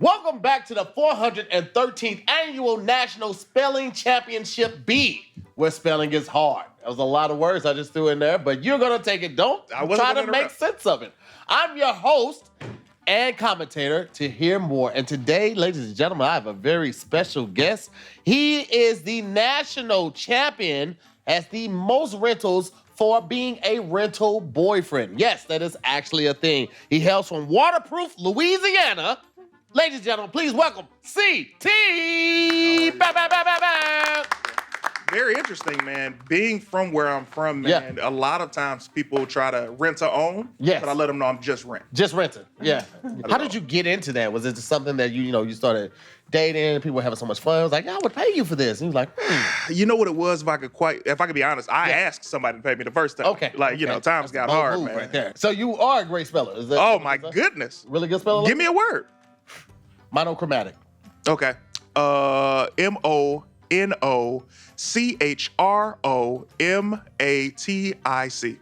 Welcome back to the 413th Annual National Spelling Championship B, where spelling is hard. That was a lot of words I just threw in there, but you're going to take it. Don't try to make sense of it. I'm your host and commentator, Tahir Moore. And today, ladies and gentlemen, I have a very special guest. He is the national champion, has the most rentals for being a rental boyfriend. Yes, that is actually a thing. He hails from Waterproof, Louisiana. Ladies and gentlemen, please welcome CT. Very interesting, man. Being from where I'm from, man, a lot of times people try to rent to own. Yes. But I let them know I'm just rent. Just renting, yeah. How did you get into that? Was it just something that you started dating, people were having so much fun? I was like, I would pay you for this. And he was like, You know what it was, if I could be honest, I asked somebody to pay me the first time. Okay. Times got hard, man. Right there. So you are a great speller. Is that oh, my goodness. Really good speller? Give me a word. Monochromatic. Okay. MONOCHROMATIC.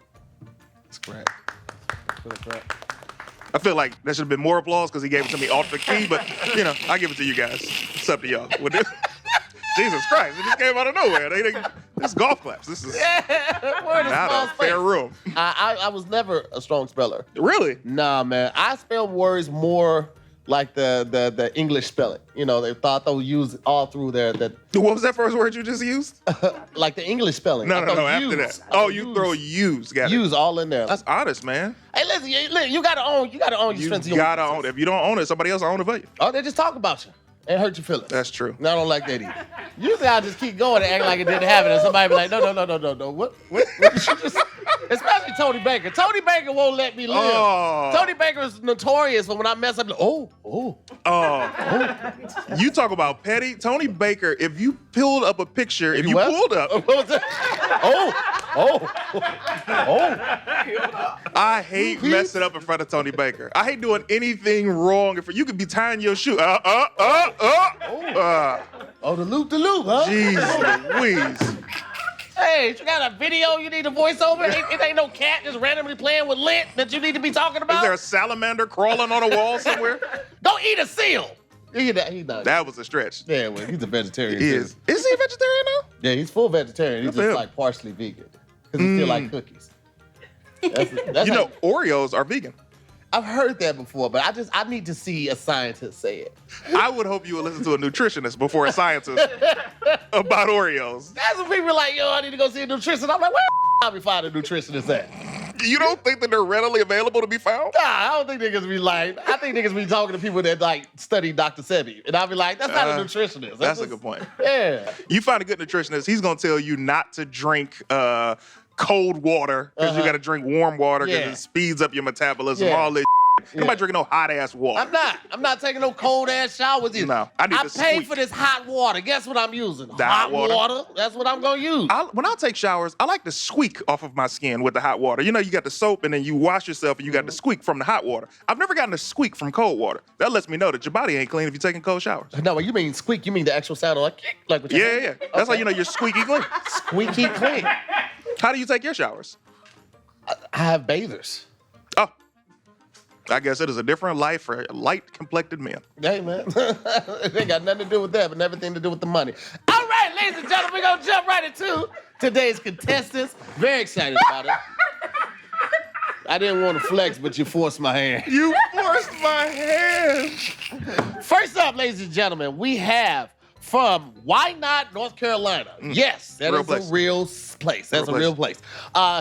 That's correct. That's correct. I feel like there should have been more applause because he gave it to me off the key, but, I give it to you guys. It's up to y'all. Jesus Christ, it just came out of nowhere. This is golf claps. This is not a fair room. I was never a strong speller. Really? Nah, man. I spell words more like the English spelling. They thought they'll use all through there. That What was that first word you just used? like the English spelling. No, after that. Oh, you throw use. Got it. Use all in there. That's honest, man. Hey, listen, you gotta own your strengths. You gotta own it. If you don't own it, somebody else will own it for you. Oh, they just talk about you and hurt your feelings. That's true. No, I don't like that either. Usually I just keep going and act like it didn't happen, and somebody be like, no. What did you just... Especially Tony Baker. Tony Baker won't let me live. Oh. Tony Baker is notorious for when I mess up, You talk about petty. Tony Baker, if you pulled up a picture, What was that? I hate messing up in front of Tony Baker. I hate doing anything wrong. If you could be tying your shoe. The loop, huh? Jeez Louise. Hey, you got a video you need a voiceover? It ain't no cat just randomly playing with lint that you need to be talking about? Is there a salamander crawling on a wall somewhere? Go eat a seal. He not. That was a stretch. Yeah, well, he's a vegetarian. He is. Is he a vegetarian now? Yeah, he's full vegetarian. He's just like partially vegan. Because he still like cookies. That's Oreos are vegan. I've heard that before, but I need to see a scientist say it. I would hope you would listen to a nutritionist before a scientist about Oreos. That's when people are like, I need to go see a nutritionist. I'm like, where I'll be find a nutritionist at? You don't think that they're readily available to be found? Nah, I don't think niggas be lying. I think niggas be talking to people that study Dr. Sebi. And I'll be like, that's not a nutritionist. That's a good point. Yeah. You find a good nutritionist, he's going to tell you not to drink cold water because you got to drink warm water because it speeds up your metabolism, all this. Nobody drinking no hot ass water. I'm not taking no cold ass showers either. No, I paid for this hot water. Guess what I'm using? The hot water. That's what I'm gonna use. When I take showers, I like to squeak off of my skin with the hot water. You got the soap and then you wash yourself and you got the squeak from the hot water. I've never gotten a squeak from cold water. That lets me know that your body ain't clean if you're taking cold showers. No, you mean squeak? You mean the actual sound of like with your hand? Yeah. That's how you know you're squeaky clean. Squeaky clean. How do you take your showers? I have bathers. Oh. I guess it is a different life for light-complected men. Hey, man. It ain't got nothing to do with that, but everything to do with the money. All right, ladies and gentlemen, we're going to jump right into today's contestants. Very excited about it. I didn't want to flex, but you forced my hand. You forced my hand. First up, ladies and gentlemen, we have from Why Not, North Carolina. Yes, that is a real place. That's a real place.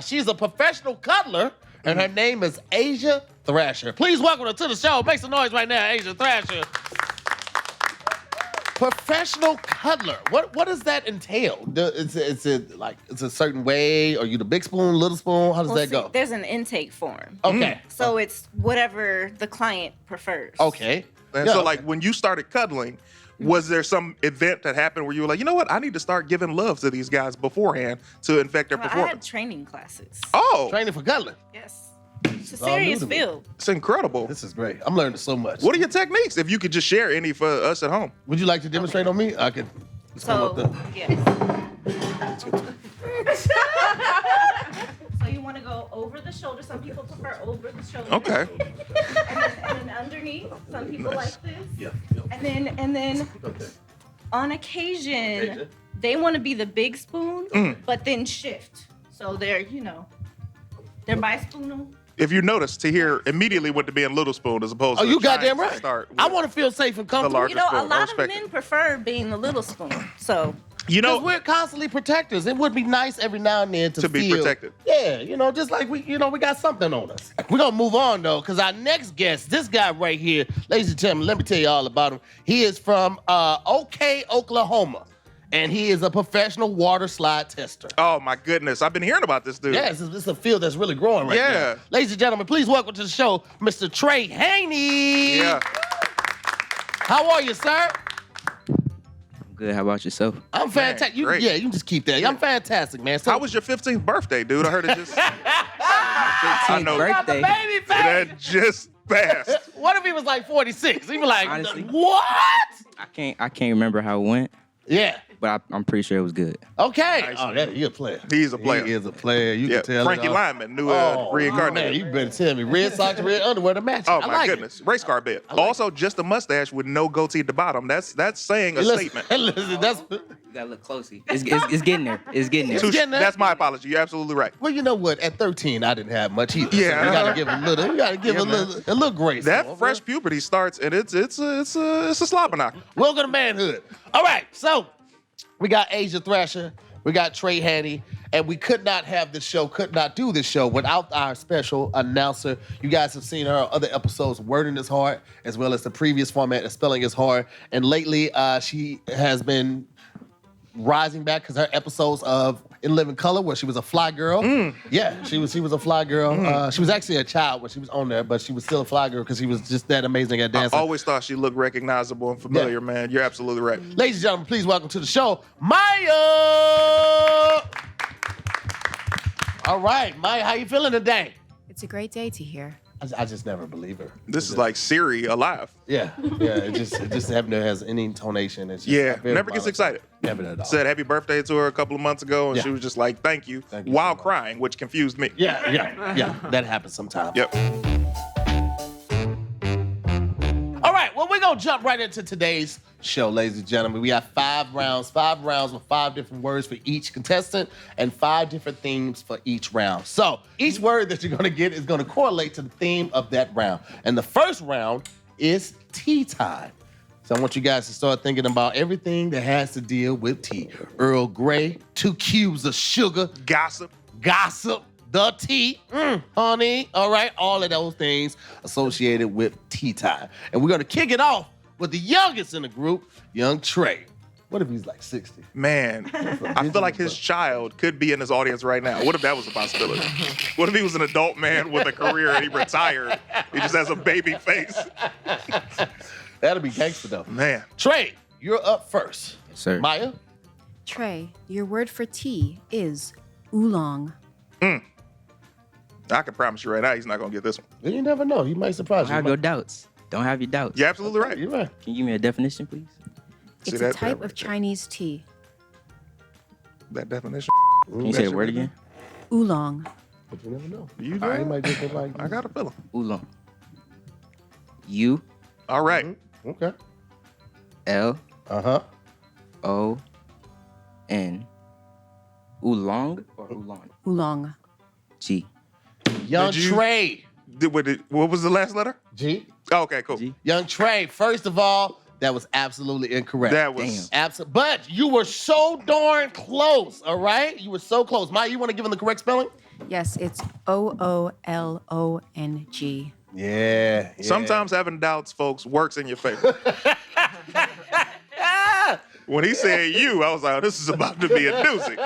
She's a professional cuddler, and her name is Asia Thrasher. Please welcome her to the show. Make some noise right now, Asia Thrasher. Professional cuddler. What does that entail? Is it like it's a certain way? Are you the big spoon, little spoon? How does that go? There's an intake form. Okay. So it's whatever the client prefers. Okay. And so like when you started cuddling, was there some event that happened where you were like, you know what? I need to start giving love to these guys beforehand to infect their performance? I had training classes. Oh. Training for cuddling. Yes. It's a serious field. It's incredible. This is great. I'm learning so much. What are your techniques? If you could just share any for us at home. Would you like to demonstrate on me? I could. So, yes. So you you want to go over the shoulder. Some people prefer over the shoulder. Okay. And then underneath. Some people like this. Yeah. And then on occasion, they want to be the big spoon, but then shift. So they're bi-spoonal. If you notice, Tahir immediately went to being little spoon as opposed to you trying goddamn to right. start I with want to feel safe and the comfortable. larger A spoon. I lot of respect men it. prefer being the little spoon. So Because we're constantly protectors. It would be nice every now and then to be feel, protected. Yeah, just like we got something on us. We're going to move on, though, because our next guest, this guy right here, ladies and gentlemen, let me tell you all about him. He is from OK, Oklahoma, and he is a professional water slide tester. Oh, my goodness. I've been hearing about this dude. Yeah, it's a field that's really growing right now. Ladies and gentlemen, please welcome to the show, Mr. Trey Haney. Yeah. How are you, sir? Good. How about yourself? I'm fantastic. You can just keep that. I'm fantastic, man. So, How was your 15th birthday, dude? I heard it just... I know. Birthday. baby face. That just passed. What if he was like 46? He'd be like, Honestly. what? I can't remember how it went, Yeah. but I'm pretty sure it was good. Okay. Nice. Oh, he's a player. He's a player. He is a player. You Yeah, can tell. Frankie it all. Lyman, new Man, reincarnated. you better tell me. Red socks, red underwear to match. Oh I my like goodness, race car bit. like Also, just a mustache with no goatee at the bottom. That's saying a Listen, statement. listen, that's You gotta look closely. It's getting there. It's getting there. Touche. getting there. That's my apology. You're absolutely right. well. You know what? At 13, I didn't have much either. Yeah. so you gotta give a little. You gotta give Yeah, a little grace. That to him, fresh man. puberty starts, and it's a slobber knocker. Welcome to manhood. All right, so we got Asia Thrasher, we got Trey Haney, and we could not do this show without our special announcer. You guys have seen her other episodes, Wording is Hard, as well as the previous format, Spelling is Hard. And lately, she has been rising back because her episodes of In Living Color, where she was a fly girl. Yeah, she was a fly girl. She was actually a child when she was on there, but she was still a fly girl because she was just that amazing at I dancing. always thought she looked recognizable and familiar, Yeah. man. You're absolutely right. Ladies and gentlemen, please welcome to the show, Maye. All right, Maye, how you feeling today? It's a great day to hear. I just never believe her. This is like Siri alive. Yeah. It just never has any intonation. It's just, Yeah, I feel never gets about it. excited. Never at all. Said happy birthday to her a couple of months ago, and Yeah. she was just like, thank you Thank you while so much. crying, which confused me. Yeah. That happens sometimes. Yep. All right, well, we're going to jump right into today's show, ladies and gentlemen. We got 5 rounds with 5 different words for each contestant and 5 different themes for each round. So each word that you're going to get is going to correlate to the theme of that round. And the first round is tea time. So I want you guys to start thinking about everything that has to deal with tea. Earl Grey, 2 cubes of sugar, Gossip. gossip, the tea, honey, all right, all of those things associated with tea time. And we're gonna kick it off with the youngest in the group, young Trey. What if he's like 60? Man, I feel like his child could be in this audience right now. What if that was a possibility? What if he was an adult man with a career and he retired? He just has a baby face. That'll be gangster though. Man. Trey, you're up first. Yes, sir. Maya? Trey, your word for tea is oolong. I can promise you right now, he's not going to get this one. You never know. He might surprise Don't you. have your doubts. Don't have your doubts. You're absolutely right. You're right. Can you give me a definition, please? See It's that a type right of there? Chinese tea. That definition. Can you say the word again? Oolong. But you never know. You He know? might just be like, I got a feeling. Oolong. U All right. Okay. L Uh-huh. O N. Oolong or oolong? Oolong. G. Young Did you- Trey. What was the last letter? G. Oh, okay, cool. G. Young Trey, first of all, that was absolutely incorrect. That was But you were so darn close, all right? You were so close. Maya, you want to give him the correct spelling? Yes, it's Oolong. Yeah. Sometimes having doubts, folks, works in your favor. When he said you, I was like, this is about to be a doozy.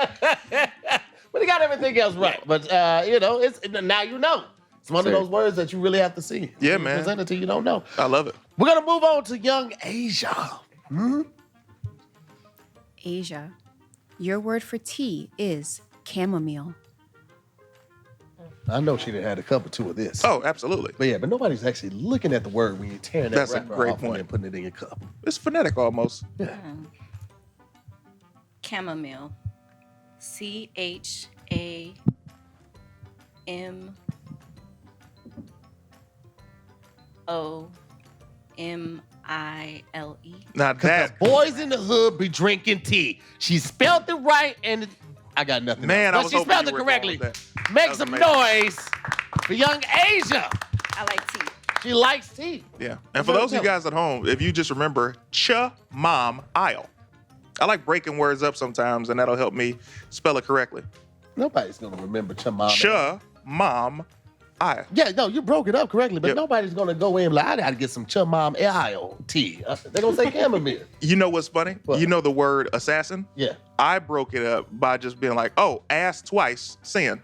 But he got everything else right. But, it's now you know. It's one of Sir. those words that you really have to see. Yeah, You man. present it to you don't know. I love it. We're going to move on to young Asia. Asia, your word for tea is chamomile. I know she done had a cup or two of this. Oh, absolutely. But nobody's actually looking at the word when you're tearing that That's a wrapper great off and point. then putting it in your cup. It's phonetic almost. Chamomile. CHA. Now that Boys in the hood be drinking tea. She spelled it right, and I got nothing. Man, else. I was But she hoping spelled you it were correctly. going with that. Make That was some amazing. noise for young Asia. I like tea. She likes tea. Yeah. And for those of you guys at home, if you just remember mom aisle. I like breaking words up sometimes, and that'll help me spell it correctly. Nobody's gonna remember Chamam. Mom aisle. Yeah, no, you broke it up correctly, but Yep. nobody's gonna go in like, I gotta get some Chamam aisle tea. They're gonna say chamomile. You know what's funny? What? You know the word assassin? Yeah. I broke it up by just being like, oh, ass twice, sin.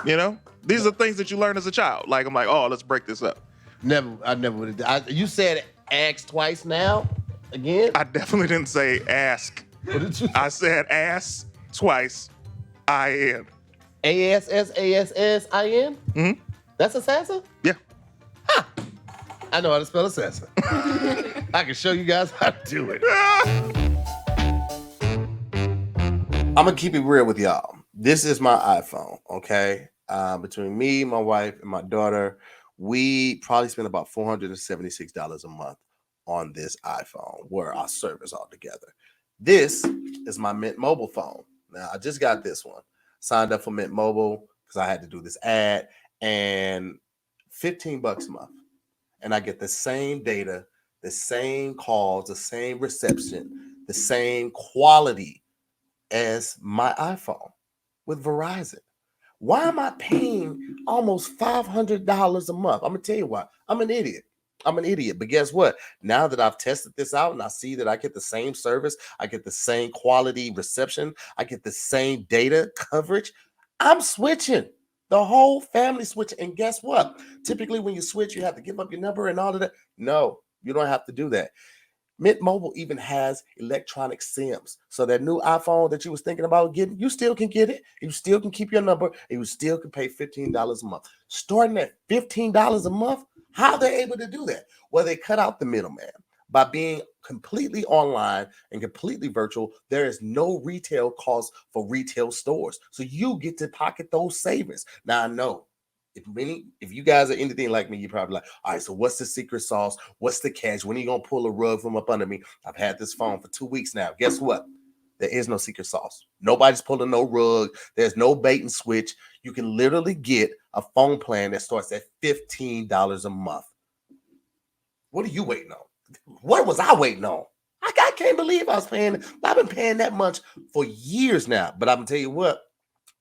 You know? These are things that you learn as a child. Like, I'm like, oh, let's break this up. I never would have. You said ask twice now? Again? I definitely didn't say ask. What did you I said ass twice, I-N. ASSASSIN? Mhm. That's assassin? Yeah. I know how to spell assassin. I can show you guys how to do it. I'm gonna keep it real with y'all. This is my iPhone, okay? Between me, my wife, and my daughter, we probably spend about $476 a month on this iPhone, where our service altogether. This is my Mint Mobile phone. Now, I just got this one. Signed up for Mint Mobile because I had to do this ad, and $15 a month. And I get the same data, the same calls, the same reception, the same quality as my iPhone with Verizon. Why am I paying almost $500 a month? I'm gonna tell you why. I'm an idiot. But guess what? Now that I've tested this out and I see that I get the same service, I get the same quality reception, I get the same data coverage, I'm switching. The whole family switching. And guess what? Typically when you switch, you have to give up your number and all of that. No, you don't have to do that. Mint Mobile even has electronic SIMs. So that new iPhone that you was thinking about getting, you still can get it. You still can keep your number. And you still can pay $15 a month. Starting at $15 a month, how are they able to do that? Well, they cut out the middleman. By being completely online and completely virtual, there is no retail cost for retail stores. So you get to pocket those savings. Now, I know if you guys are anything like me, you're probably like, all right, so what's the secret sauce? What's the catch? When are you going to pull a rug from up under me? I've had this phone for 2 weeks now. Guess what? There is no secret sauce. Nobody's pulling no rug. There's no bait and switch. You can literally get a phone plan that starts at $15 a month. What are you waiting on? What was I waiting on? I can't believe I was paying. I've been paying that much for years now. But I'm gonna tell you what,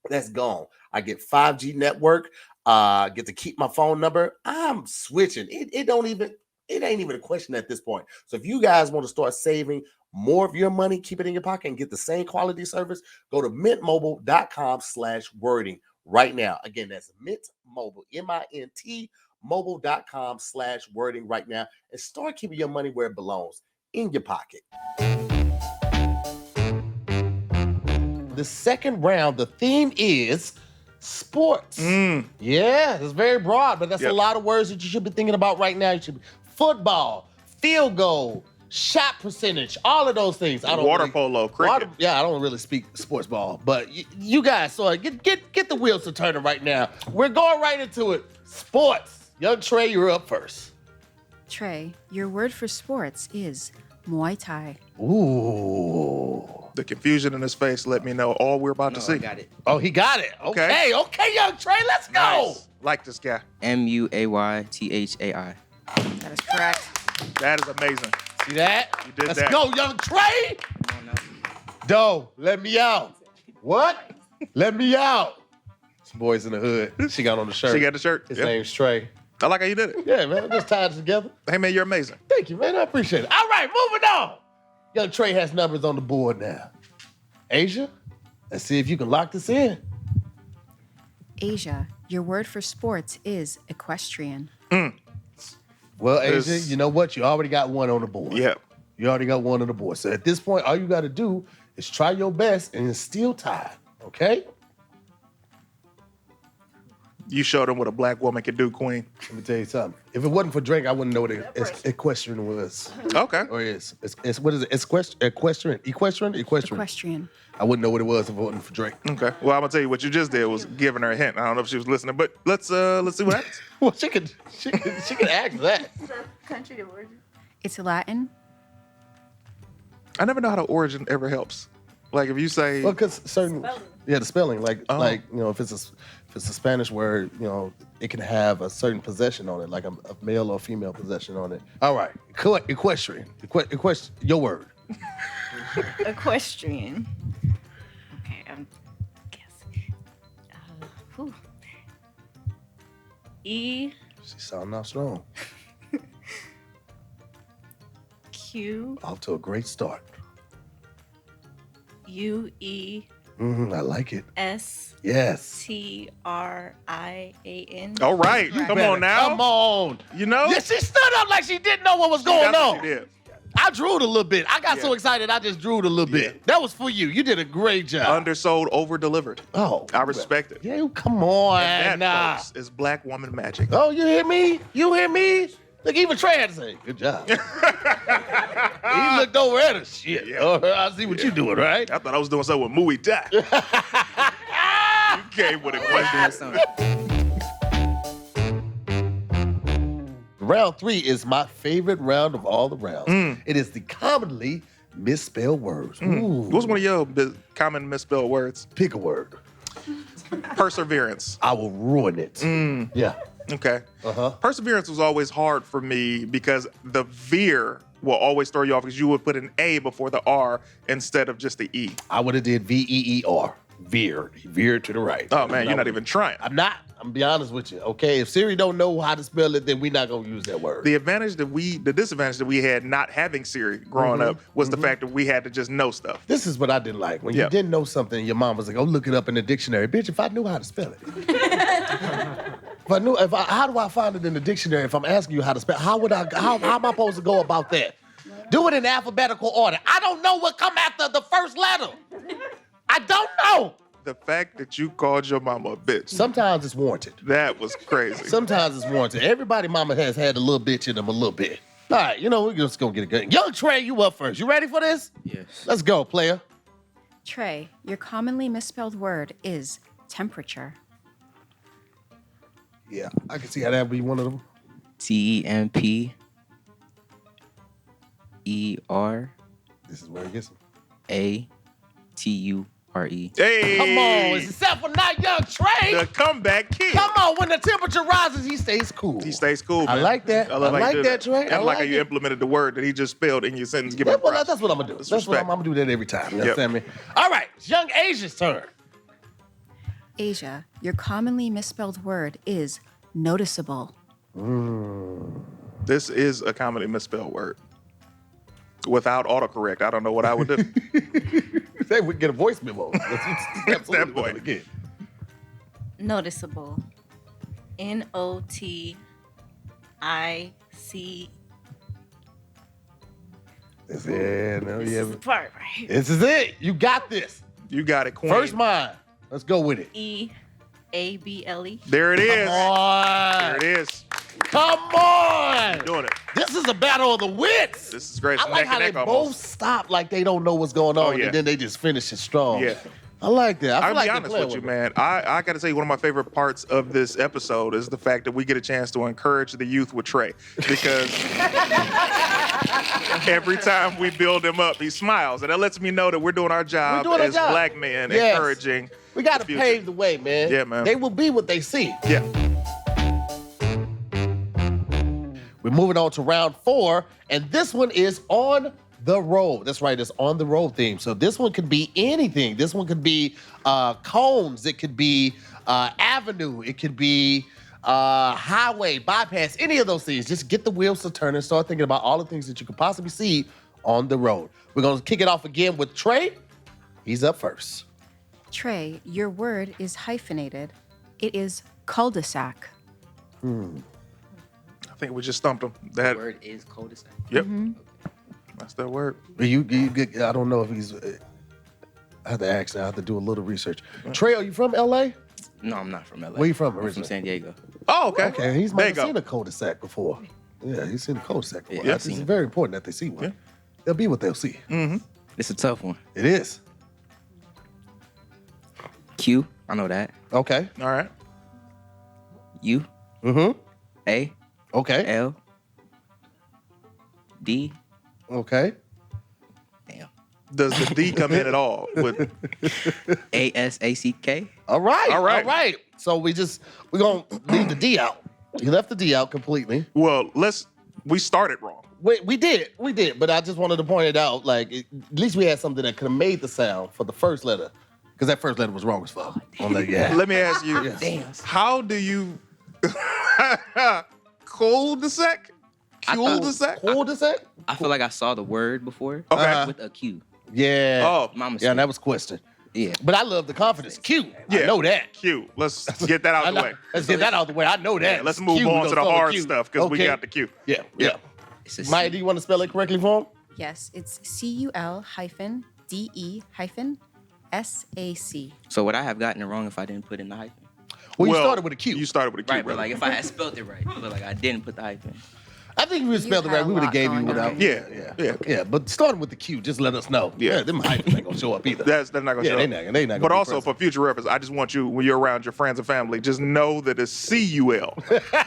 that's gone. I get 5G network. Get to keep my phone number. I'm switching. It ain't even a question at this point. So if you guys want to start saving more of your money, keep it in your pocket, and get the same quality service, go to mintmobile.com/wording right now. Again, that's Mint Mobile, MINT mobile.com/wording right now, and start keeping your money where it belongs, in your pocket. The second round, the theme is sports. Yeah, it's very broad, but that's a lot of words that you should be thinking about right now. You should be football, field goal, shot percentage, all of those things. Water polo, cricket. I don't really speak sports ball, but you guys, so get the wheels to turning right now. We're going right into it. Sports. Young Trey, you're up first. Trey, your word for sports is Muay Thai. Ooh. The confusion in his face let me know all we're about to see. I got it. Oh, he got it. Okay, young Trey, let's go. Nice. Like this guy. MUAYTHAI. That is correct. That is amazing. See that? You did Let's that. go, young Trey. Doe, let me out. What? Let me out. Some boys in the hood. She got on the shirt. She got the shirt. His Yep. name's Trey. I like how you did it. Yeah, man, just tied it together. Hey, man, you're amazing. Thank you, man. I appreciate it. All right, moving on. Young Trey has numbers on the board now. Asia, let's see if you can lock this in. Asia, your word for sports is equestrian. Well, Asia, This- you know what? You already got one on the board. Yep. You already got one on the board. So at this point, all you got to do is try your best and it's still tied, okay? You showed him what a black woman can do, Queen. Let me tell you something. If it wasn't for Drake, I wouldn't know what equestrian was. Okay. Or is. It's what is it? Equestrian. Equestrian. I wouldn't know what it was if it wasn't for Drake. Okay. Well, I'm gonna tell you what you just did was giving her a hint. I don't know if she was listening, but let's see what happens. Well, she could ask that. Country of origin. It's Latin. I never know how the origin ever helps. Like if you say, Well, because certain, the spelling, like if it's a Spanish word, it can have a certain possession on it, like a male or female possession on it. All right, equestrian, your word. Equestrian. Okay, I'm guessing. E She sounding out strong. Q Off to a great start. U E I like it. S Yes. T R I A N. all right, come on now. Come on. You know? Yeah, she stood up like she didn't know what was going That's what on. she did. I drew it a little bit. I got so excited, I just drew it a little bit. That was for you. You did a great job. Undersold, over-delivered. Oh. I respect it. Yeah, come on. And that, folks, is Black woman magic. Oh, you hear me? You hear me? Look, even Trey had to say, good job. He looked over at us. Shit. Yeah. Oh, I see what you're doing, right? I thought I was doing something with Muay Thai. You came with a question. Round 3 is my favorite round of all the rounds. It is the commonly misspelled words. Ooh. What's one of your common misspelled words? Pick a word. Perseverance. I will ruin it. Yeah. Okay. Uh-huh. Perseverance was always hard for me because the veer will always throw you off because you would put an A before the R instead of just the E. I would have did VEER. Veered. He veered to the right. Oh, man, you're not even trying. I'm not. I'm gonna be honest with you. Okay, if Siri don't know how to spell it, then we're not gonna use that word. The disadvantage that we had not having Siri growing up was the fact that we had to just know stuff. This is what I didn't like. When you didn't know something, your mom was like, "Oh, look it up in the dictionary." Bitch, if I knew how to spell it. How do I find it in the dictionary if I'm asking you how to spell? How am I supposed to go about that? Do it in alphabetical order. I don't know what come after the first letter. I don't know. The fact that you called your mama a bitch. Sometimes it's warranted. That was crazy. Sometimes it's warranted. Everybody mama has had a little bitch in them a little bit. All right, we're just gonna get it good. Young Trey, you up first. You ready for this? Yes. Let's go, player. Trey, your commonly misspelled word is temperature. Yeah, I can see how that would be one of them. TEMPER. This is where it gets them. ATURE. Hey! Come on, except for not Young Trey. The comeback kid. Come on, when the temperature rises, he stays cool. He stays cool, man. I like that. I love how you like do that, Trey. I like how you implemented the word that he just spelled in your sentence. Give him props. That's what I'm gonna do. That's what respect. I'm gonna do that every time. You understand me? All right, Young Asia's turn. Asia, your commonly misspelled word is noticeable. This is a commonly misspelled word. Without autocorrect, I don't know what I would do. They would get a voice memo. That's absolutely That what boy. I would get. Noticeable. NOTIC. That's it. No, This yeah. is the part right here. This is it. You got this. You got it, Queen. First mine. Let's go with it. EABLE. There it is. Come on. There it is. Come on. Doing it. This is a battle of the wits. This is great. I like how they both stop like they don't know what's going on, yeah. and then they just finish it strong. Yeah. I like that. I feel I'll like be they're honest playing with you, me. man. I got to say, one of my favorite parts of this episode is the fact that we get a chance to encourage the youth with Trey. Because every time we build him up, he smiles. And that lets me know that we're doing our job doing our as job. black men, Yes. encouraging. We got to the future. pave the way, man. Yeah, man. They will be what they see. Yeah. We're moving on to round 4, and this one is on the road. That's right, it's on the road theme. So this one could be anything. This one could be cones. It could be avenue. It could be highway, bypass, any of those things. Just get the wheels to turn and start thinking about all the things that you could possibly see on the road. We're going to kick it off again with Trey. He's up first. Trey, your word is hyphenated. It is cul-de-sac. I think we just stumped him. That Word is cul-de-sac. Yep. That's that word. You I don't know if he's... I have to ask now. I have to do a little research. Trey, are you from L.A.? No, I'm not from LA. Where you from I'm from originally? San Diego. Oh, okay. Okay, he's There might you have go. seen a cul-de-sac before. Yeah, he's seen a cul-de-sac before. Yeah, I've It's seen it. very important that they see one. Yeah. They'll be what they'll see. It's a tough one. It is. Q. I know that. Okay. All right. U. Mm-hmm. A. Okay. L. D. Okay. Damn. Does the D come in at all? With ASACK. All right. All right. All right. So we're gonna leave the D out. You left the D out completely. well, we started wrong. We did, but I just wanted to point it out. Like, at least we had something that could have made the sound for the first letter, because that first letter was wrong as fuck. Let me ask you, Yes. Damn. how do you cul-de-sac? Cul-de-sac? Cul-de-sac? I feel like I saw the word before. Okay. With a Q. Yeah. Oh, My Yeah, mistake. that was question. Yeah. But I love the confidence. Q. Yeah. I know that. Q. Let's get that out I of the know. way. Let's get that out of the way. I know that. Yeah, let's move Q, on we to the gonna start with hard Q. stuff because we Okay. got the Q. Yeah. It's a Maya, C. do you want to spell it correctly for him? Yes, it's CUL-DE-SAC. So would I have gotten it wrong if I didn't put in the hyphen? Well, you started with a Q. You started with a Q, Right, but brother. like if I had spelled it right, but like I didn't put the hyphen. I think if you spelled it had right, a we would have lot gave you going without. on. Yeah. But starting with the Q, just let us know. Yeah. Them hyphens ain't gonna show up either. That's not going to show They up. not gonna But be also present. for future reference, I just want you, when you're around your friends and family, just know that it's C-U-L.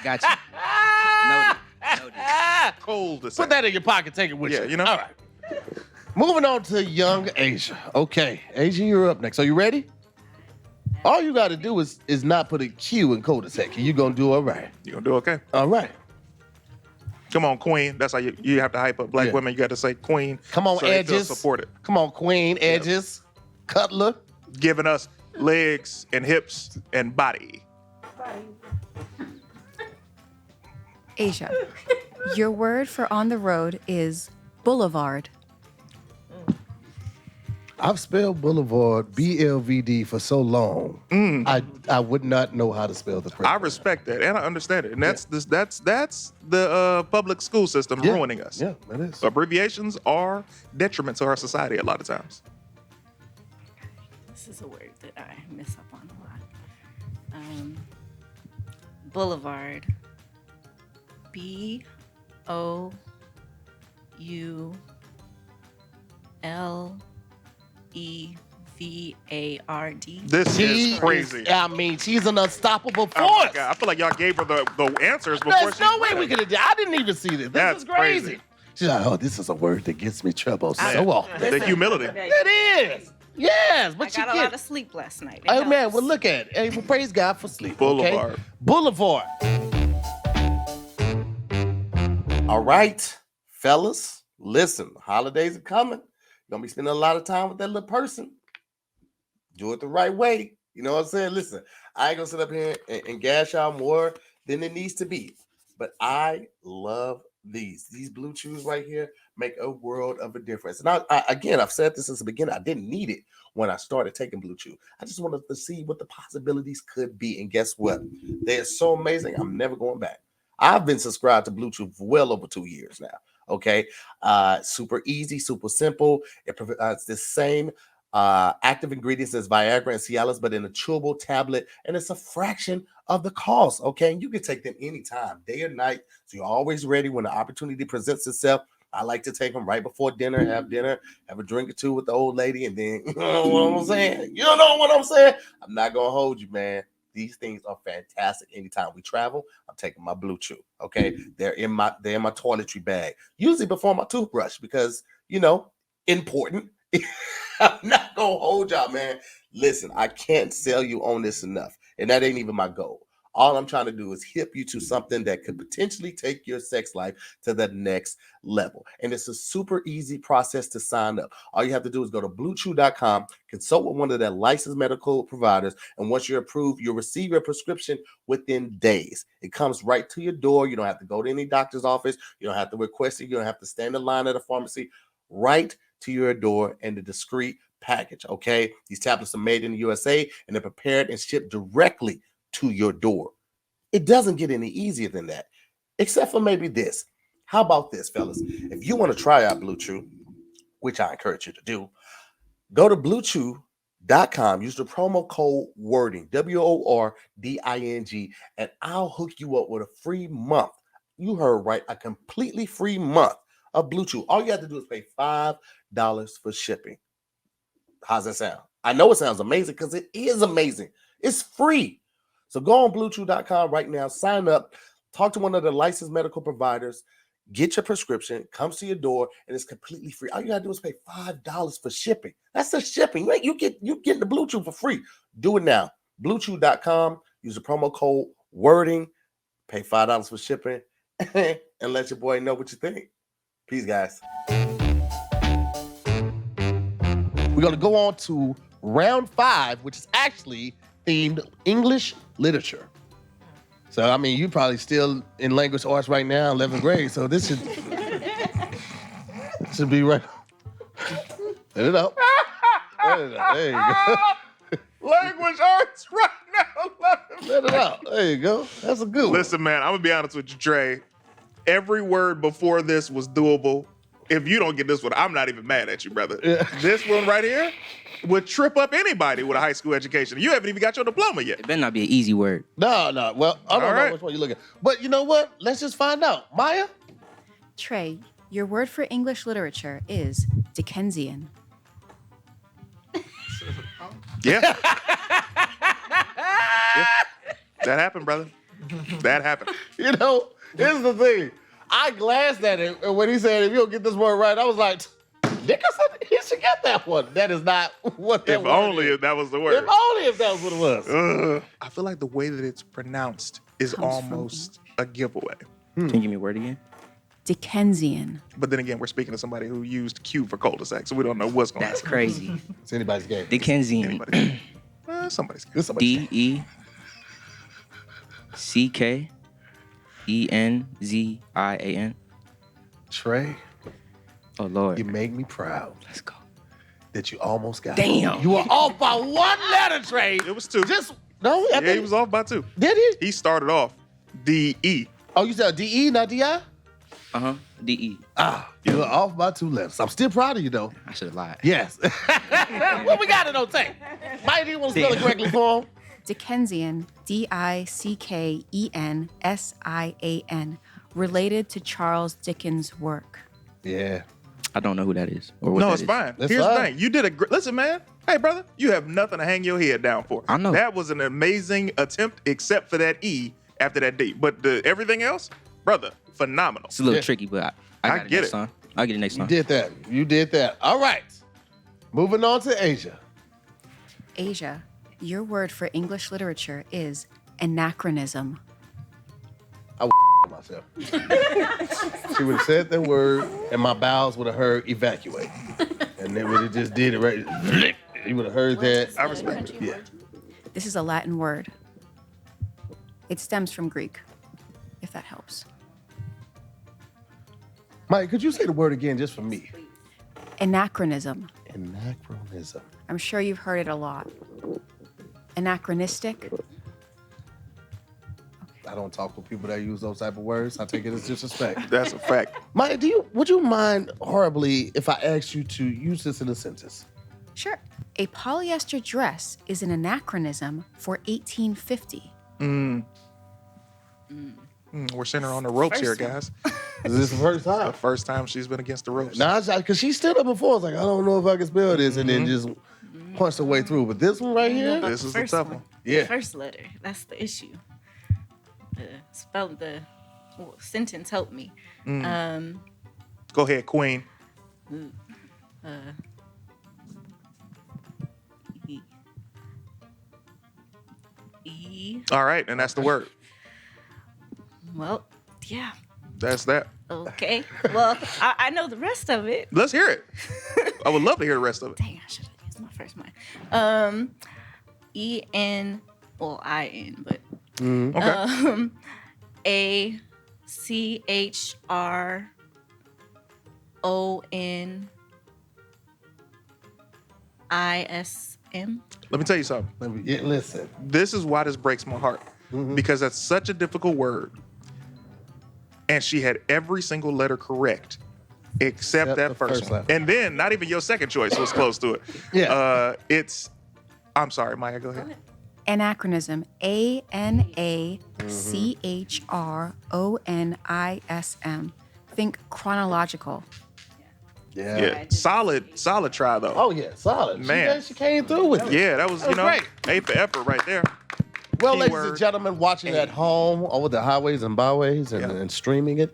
Gotcha. Noted. Cul-de-sac. Put that in your pocket, take it with Yeah, you. you know? All right. Moving on to young Asia. Okay, Asia, you're up next. Are you ready? All you got to do is not put a Q in cul-de-sac, and you're gonna do all right. You going to do okay? All right. Come on, queen. That's how you have to hype up black Yeah. women. You got to say queen. Come on, so they feel edges. supported. Come on, Queen, edges, Cutler. Giving us legs and hips and body. Asia, your word for on the road is boulevard. I've spelled boulevard BLVD for so long. I would not know how to spell the I respect that and I understand it. And that's the public school system ruining us. Yeah, that is. Abbreviations are detriment to our society a lot of times. This is a word that I mess up on a lot. Boulevard. BOULEVARD. This is crazy. She's an unstoppable force. Oh my God. I feel like y'all gave her the answers before There's she no way read we it. could have done. I didn't even see this. This That's is crazy. crazy. She's like, oh, this is a word that gets me trouble Man, so often. The humility. It is. Yes, I but got you a lot get. of sleep last night. It Oh man, helps. well look at it. Hey, well, praise God for sleep. Boulevard. Okay? Boulevard. All right, fellas, listen. Holidays are coming. You're gonna be spending a lot of time with that little person. Do it the right way. You know what I'm saying? Listen, I ain't gonna sit up here and gash out more than it needs to be. But I love these. These blue chews right here make a world of a difference. And again, I've said this since the beginning. I didn't need it when I started taking blue chew. I just wanted to see what the possibilities could be. And guess what? They're so amazing. I'm never going back. I've been subscribed to blue chew for well over 2 years now. Okay. Super easy, super simple. It provides the same active ingredients as Viagra and Cialis, but in a chewable tablet, and it's a fraction of the cost. Okay, and you can take them anytime, day or night, so you're always ready when the opportunity presents itself. I like to take them right before dinner, have a drink or two with the old lady, and then you know what I'm saying. You know what I'm saying? I'm not gonna hold you, man. These things are fantastic. Anytime we travel, I'm taking my blue chew. Okay, they're in my toiletry bag, usually before my toothbrush, because important. I'm not gonna hold y'all, man. Listen, I can't sell you on this enough, and that ain't even my goal. All I'm trying to do is hip you to something that could potentially take your sex life to the next level. And it's a super easy process to sign up. All you have to do is go to BlueChew.com, consult with one of their licensed medical providers, and once you're approved, you'll receive your prescription within days. It comes right to your door. You don't have to go to any doctor's office. You don't have to request it. You don't have to stand in line at a pharmacy. Right to your door in the discreet package. Okay, these tablets are made in the USA and they're prepared and shipped directly to your door. It doesn't get any easier than that, except for maybe this. How about this, fellas? If you want to try out Blue Chew, which I encourage you to do, go to BlueChew.com, use the promo code WORDING, WORDING, and I'll hook you up with a free month. You heard right, a completely free month of Blue Chew. All you have to do is pay $5 for shipping. How's that sound? I know it sounds amazing because it is amazing. It's free. So go on BlueChew.com right now, sign up, talk to one of the licensed medical providers, get your prescription, comes to your door, and it's completely free. All you gotta do is pay $5 for shipping. That's the shipping. You get the BlueChew for free. Do it now. BlueChew.com. Use the promo code wording. Pay $5 for shipping, and let your boy know what you think. Peace, guys. We're gonna go on to round 5, which is actually themed English literature. So, I mean, you're probably still in language arts right now, 11th grade, so this should be right. Let it up. There you go. Language arts right now. Let it out. There you go. That's a good one. Listen, man, I'm going to be honest with you, Trey. Every word before this was doable. If you don't get this one, I'm not even mad at you, brother. Yeah. This one right here would trip up anybody with a high school education. You haven't even got your diploma yet. It better not be an easy word. No. Well, I don't know right. which one you're looking at. But you know what? Let's just find out. Maya? Trey, your word for English literature is Dickensian. Yeah. That happened, brother. That happened. You know, here's the thing. I glanced at it, and when he said, if you don't get this word right, I was like, Dickerson, he should get that one. That is not what that If word only is. if that was the word. If only if that was what it was. I feel like the way that it's pronounced is Comes from almost a giveaway. Can you give me a word again? Dickensian. But then again, we're speaking to somebody who used Q for cul-de-sac, so we don't know what's going on. That's crazy. It's anybody's game. Dickensian. Anybody? Somebody's good. It's somebody's game. Dickenzian. Trey, Oh, Lord. you make me proud Let's go. that you almost got Damn. it. You were off by one letter, Trey. It was 2. No, I Yeah, think, he was off by 2. Did he? He started off D-E. Oh, you said D-E, not D-I? Uh-huh. D-E. You were off by 2 letters. I'm still proud of you, though. I should have lied. Yes. Well, we got it on tape. Mike, do you want to spell it correctly for him? Dickensian, Dickensian, related to Charles Dickens' work. Yeah. I don't know who that is. Or what No, that it's is. fine. That's Here's fine. the thing. You did a great... Listen, man. Hey, brother, you have nothing to hang your head down for. I know. That was an amazing attempt, except for that E after that D. But everything else, brother, phenomenal. It's a little Yeah. tricky, but I I got it get next it. time. I'll get it next You time. did that. You did that. All right. Moving on to Asia. Asia, your word for English literature is anachronism. Myself. She would have said that word, and my bowels would have heard evacuate. And they would have just did it right. You would have heard that. I respect it. Yeah. This is a Latin word. It stems from Greek, if that helps. Mike, could you say the word again just for me? Anachronism. Anachronism. I'm sure you've heard it a lot. Anachronistic. I don't talk with people that use those type of words. I take it as disrespect. That's a fact. Mike, would you mind horribly if I asked you to use this in a sentence? Sure. A polyester dress is an anachronism for 1850. We're sending her on the ropes here, guys. Is this the first time? The first time she's been against the ropes. Nah, because she stood up before. I was like, I don't know if I can spell this, and then just punched her way through. But this one right here, This is the First tough one. one. Yeah. The first letter. That's the issue. The sentence helped me. Go ahead, Queen. E. All right, and that's the word. Well, yeah. That's that. Okay. Well, I know the rest of it. Let's hear it. I would love to hear the rest of it. Dang, I should have used my first mind. E-N, well, I-N, but Okay. A-C-H-R-O-N-I-S-M. Let me tell you something. Listen. This is why this breaks my heart. Because that's such a difficult word. And she had every single letter correct except Except the that first first one. letter. And then not even your second choice was close to it. Yeah. I'm sorry, Maya, go ahead. Anachronism. A-N-A-C-H-R-O-N-I-S-M. Think chronological. Yeah. Solid try though. Oh yeah, solid. Man. She came through with it. Yeah, that was, great. A for effort right there. Well, ladies Keyword and gentlemen, watching at home over the highways and byways and streaming it,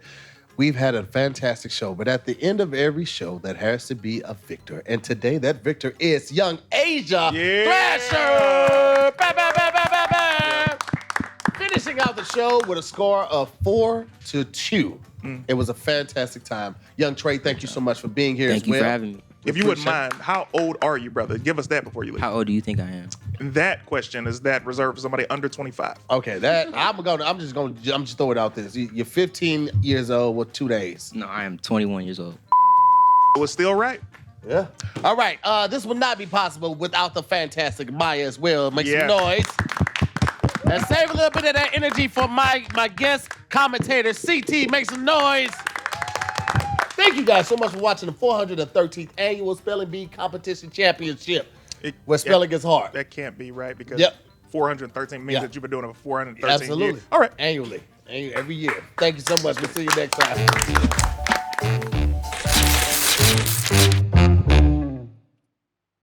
we've had a fantastic show. But at the end of every show, that has to be a victor. And today, that victor is young Asia Thrasher. Ba, ba, ba, ba, ba, ba. Finishing out the show with a score of 4-2. It was a fantastic time. Young Trey, thank you so much for being here Thank as you well. for having me. If you wouldn't mind, how old are you, brother? Give us that before you leave. How old do you think I am? That question is that reserved for somebody under 25. Okay, I'm just throwing out this. You're 15 years old with 2 days. No, I am 21 years old. It was still right. Yeah. All right. This would not be possible without the fantastic Maye as well. Make some noise. And save a little bit of that energy for my guest commentator, CT. Make some noise. Thank you guys so much for watching the 413th Annual Spelling Bee Competition Championship, where spelling is hard. That can't be right because 413 means that you've been doing it for 413 Absolutely. years. All right. Annually. Every year. Thank you so much. We'll see you next time.